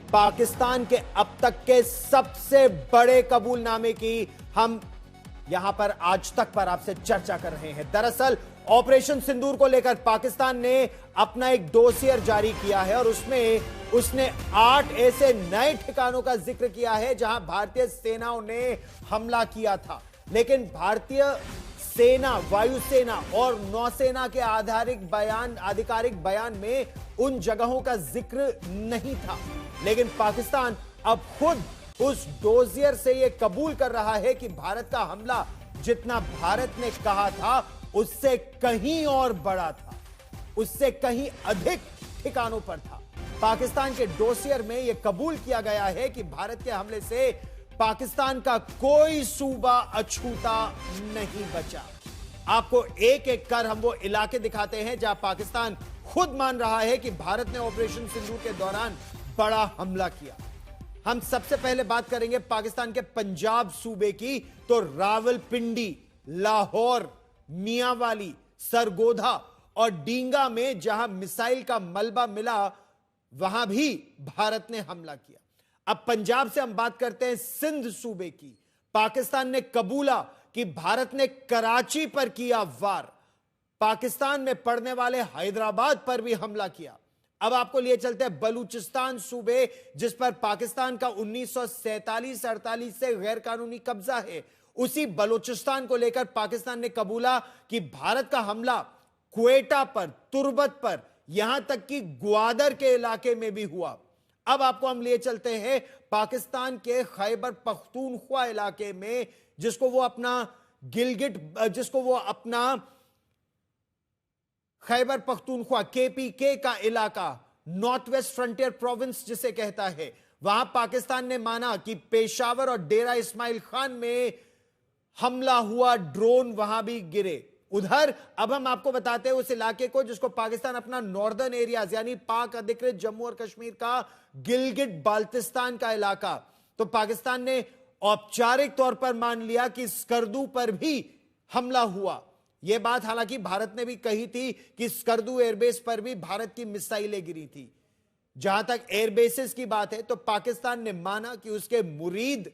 पाकिस्तान के अब तक के सबसे बड़े कबूलनामे की हम यहां पर आज तक पर आपसे चर्चा कर रहे हैं। दरअसल ऑपरेशन सिंदूर को लेकर पाकिस्तान ने अपना एक डोसियर जारी किया है और उसमें उसने 8 ऐसे नए ठिकानों का जिक्र किया है जहां भारतीय सेनाओं ने हमला किया था, लेकिन भारतीय सेना, वायुसेना और नौसेना के आधिकारिक बयान में उन जगहों का जिक्र नहीं था। लेकिन पाकिस्तान अब खुद उस डोजियर से यह कबूल कर रहा है कि भारत का हमला जितना भारत ने कहा था उससे कहीं और बड़ा था, उससे कहीं अधिक ठिकानों पर था। पाकिस्तान के डोसियर में यह कबूल किया गया है कि भारत के हमले से पाकिस्तान का कोई सूबा अछूता नहीं बचा। आपको एक एक कर हम वो इलाके दिखाते हैं जहां पाकिस्तान खुद मान रहा है कि भारत ने ऑपरेशन सिंदूर के दौरान बड़ा हमला किया। हम सबसे पहले बात करेंगे पाकिस्तान के पंजाब सूबे की, तो रावलपिंडी, लाहौर, मियांवाली, सरगोधा और डींगा में जहां मिसाइल का मलबा मिला वहां भी भारत ने हमला किया। अब पंजाब से हम बात करते हैं सिंध सूबे की। पाकिस्तान ने कबूला कि भारत ने कराची पर किया वार, पाकिस्तान में पड़ने वाले हैदराबाद पर भी हमला किया। अब आपको लिए चलते हैं बलूचिस्तान सूबे, जिस पर पाकिस्तान का 1947-48 से गैर कानूनी कब्जा है। उसी बलूचिस्तान को लेकर पाकिस्तान ने कबूला कि भारत का हमला क्वेटा पर, तुर्बत पर, यहां तक कि ग्वादर के इलाके में भी हुआ। अब आपको हम लिए चलते हैं पाकिस्तान के खैबर पख्तूनख्वा इलाके में, जिसको वो अपना खैबर पख्तूनख्वा KPK का इलाका, नॉर्थ वेस्ट फ्रंटियर प्रोविंस जिसे कहता है, वहां पाकिस्तान ने माना कि पेशावर और डेरा इस्माइल खान में हमला हुआ, ड्रोन वहां भी गिरे। उधर अब हम आपको बताते हैं उस इलाके को जिसको पाकिस्तान अपना नॉर्दर्न एरियाज यानी पाक अधिकृत जम्मू और कश्मीर का गिलगिट बाल्टिस्तान का इलाका, तो पाकिस्तान ने औपचारिक तौर पर मान लिया कि स्कर्दू पर भी हमला हुआ। यह बात हालांकि भारत ने भी कही थी कि स्कर्दू एयरबेस पर भी भारत की मिसाइलें गिरी थी। जहां तक एयरबेसेस की बात है तो पाकिस्तान ने माना कि उसके मुरीद,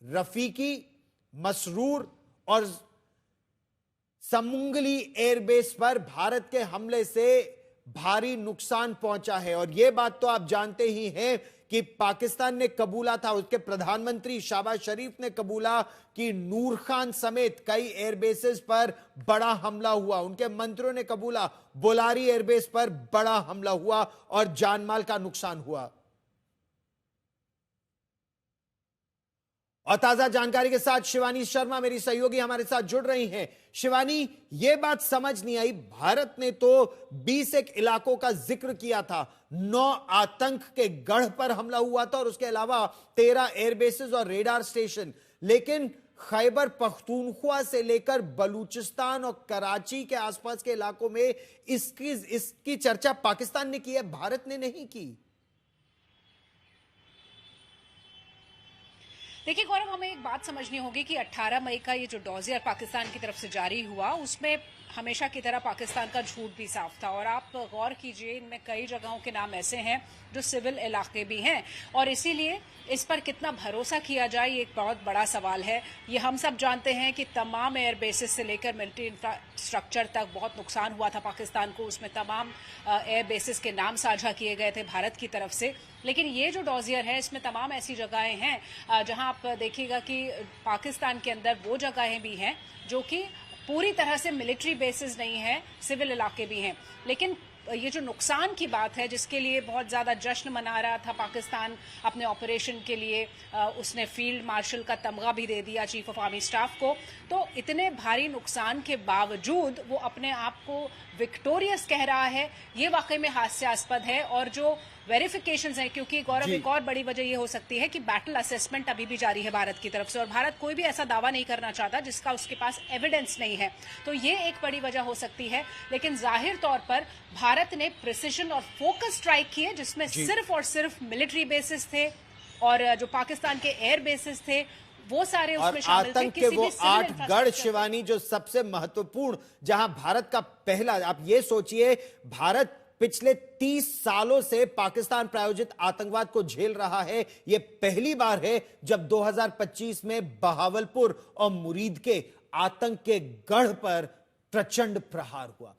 रफीकी, मसरूर और समुंगली एयरबेस पर भारत के हमले से भारी नुकसान पहुंचा है। और यह बात तो आप जानते ही हैं कि पाकिस्तान ने कबूला था, उसके प्रधानमंत्री शहबाज शरीफ ने कबूला कि नूर खान समेत कई एयरबेसेस पर बड़ा हमला हुआ। उनके मंत्रियों ने कबूला बोलारी एयरबेस पर बड़ा हमला हुआ और जानमाल का नुकसान हुआ। और ताजा जानकारी के साथ शिवानी शर्मा मेरी सहयोगी हमारे साथ जुड़ रही हैं। शिवानी, यह बात समझ नहीं आई, भारत ने तो 20 एक इलाकों का जिक्र किया था, 9 आतंक के गढ़ पर हमला हुआ था और उसके अलावा 13 एयरबेसेस और रेडार स्टेशन, लेकिन खैबर पख्तूनख्वा से लेकर बलूचिस्तान और कराची के आसपास के इलाकों में इसकी चर्चा पाकिस्तान ने की है, भारत ने नहीं की। देखिए गौरव, हमें एक बात समझनी होगी कि 18 मई का ये जो डोजियर पाकिस्तान की तरफ से जारी हुआ, उसमें हमेशा की तरह पाकिस्तान का झूठ भी साफ था। और आप गौर कीजिए, इनमें कई जगहों के नाम ऐसे हैं जो सिविल इलाके भी हैं, और इसीलिए इस पर कितना भरोसा किया जाए ये एक बहुत बड़ा सवाल है। ये हम सब जानते हैं कि तमाम एयर बेसिस से लेकर मिलिट्री इंफ्रास्ट्रक्चर तक बहुत नुकसान हुआ था पाकिस्तान को। उसमें तमाम एयर बेसिस के नाम साझा किए गए थे भारत की तरफ से। लेकिन ये जो डोजियर है, इसमें तमाम ऐसी जगहें हैं जहां आप देखिएगा कि पाकिस्तान के अंदर वो जगहें भी हैं जो कि पूरी तरह से मिलिट्री बेसिस नहीं है, सिविल इलाके भी हैं। लेकिन ये जो नुकसान की बात है, जिसके लिए बहुत ज़्यादा जश्न मना रहा था पाकिस्तान अपने ऑपरेशन के लिए, उसने फील्ड मार्शल का तमगा भी दे दिया चीफ ऑफ आर्मी स्टाफ को। तो इतने भारी नुकसान के बावजूद वो अपने आप को विक्टोरियस कह रहा है, ये वाकई में हास्यास्पद है। और जो वेरिफिकेशंस हैं, क्योंकि गौरव एक और बड़ी वजह ये हो सकती है कि बैटल असेसमेंट अभी भी जारी है भारत की तरफ से, और भारत कोई भी ऐसा दावा नहीं करना चाहता जिसका उसके पास एविडेंस नहीं है। तो ये एक बड़ी वजह हो सकती है। लेकिन जाहिर तौर पर भारत ने प्रिसिजन और फोकस स्ट्राइक किए, जिसमें सिर्फ और सिर्फ मिलिट्री बेसिस थे और जो पाकिस्तान के एयर बेसिस थे वो सारे उसमें शामिल थे। आतंक के वो 8 गढ़ शिवानी जो सबसे महत्वपूर्ण, जहां भारत का पहला, आप ये सोचिए, भारत पिछले 30 सालों से पाकिस्तान प्रायोजित आतंकवाद को झेल रहा है। यह पहली बार है जब 2025 में बहावलपुर और मुरीद के आतंक के गढ़ पर प्रचंड प्रहार हुआ।